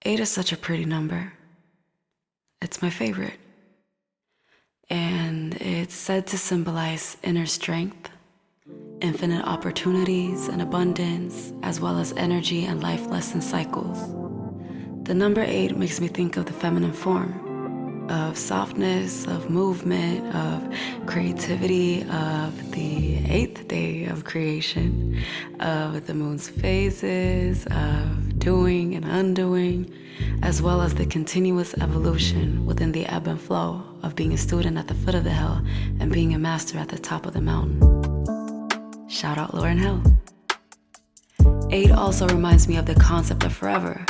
8 is such a pretty number. It's my favorite. And it's said to symbolize inner strength, infinite opportunities and abundance, as well as energy and life lesson cycles. The number 8 makes me think of the feminine form, of softness, of movement, of creativity, of the 8th day of creation, of the moon's phases, of doing and undoing, as well as the continuous evolution within the ebb and flow of being a student at the foot of the hill and being a master at the top of the mountain. Shout out Lauryn Hill. 8 also reminds me of the concept of forever,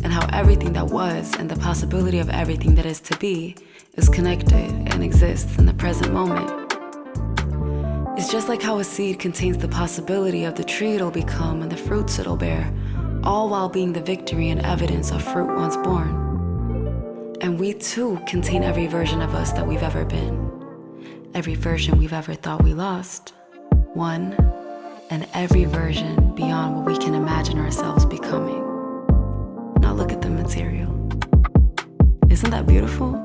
and how everything that was and the possibility of everything that is to be is connected and exists in the present moment. It's just like how a seed contains the possibility of the tree it'll become and the fruits it'll bear, all while being the victory and evidence of fruit once born. And we too contain every version of us that we've ever been, every version we've ever thought we lost, won, and every version beyond what we can imagine ourselves becoming. Now look at the material. Isn't that beautiful?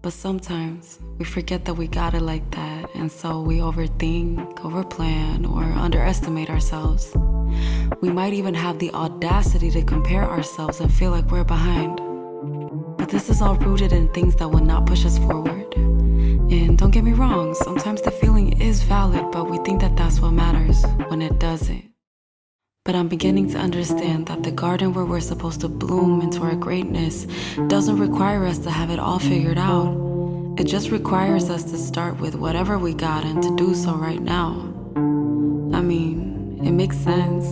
But sometimes we forget that we got it like that, and so we overthink, overplan, or underestimate ourselves. We might even have the audacity to compare ourselves and feel like we're behind. But this is all rooted in things that will not push us forward. And don't get me wrong, sometimes the feeling is valid, but we think that that's what matters when it doesn't. But I'm beginning to understand that the garden where we're supposed to bloom into our greatness doesn't require us to have it all figured out. It just requires us to start with whatever we got and to do so right now. I mean, it makes sense.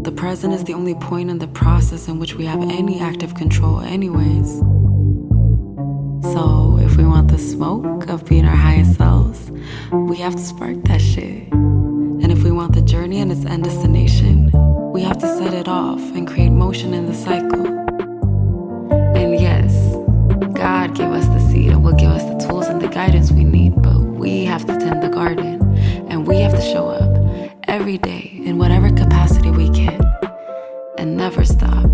The present is the only point in the process in which we have any active control anyways. So if we want the smoke of being our highest selves, we have to spark that shit. And if we want the journey and its end destination, we have to set it off and create motion in the cycle. And yes, God gave us the seed and will give us the tools and the guidance we need, but we have to tend the garden, and we have to show up every day in whatever capacity we can, and never stop.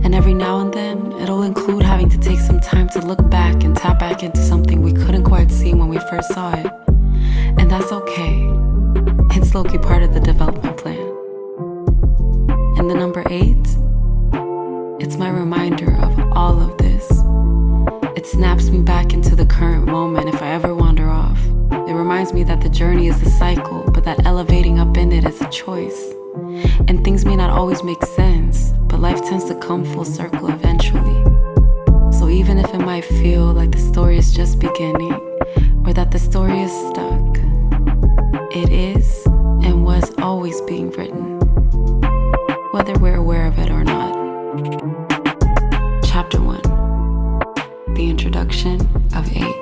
And every now and then, it'll include having to take some time to look back and tap back into something we couldn't quite see when we first saw it. And that's okay. It's low-key part of the development plan. And the number 8, it's my reminder of all of this. It snaps me back into the current moment if I ever wander off. It reminds me that the journey is a cycle, but that elevating up in it is a choice. And things may not always make sense, but life tends to come full circle eventually. So even if it might feel like the story is just beginning, or that the story is stuck, it is and was always being written, whether we're aware of it or not. Chapter 1, the introduction of 8.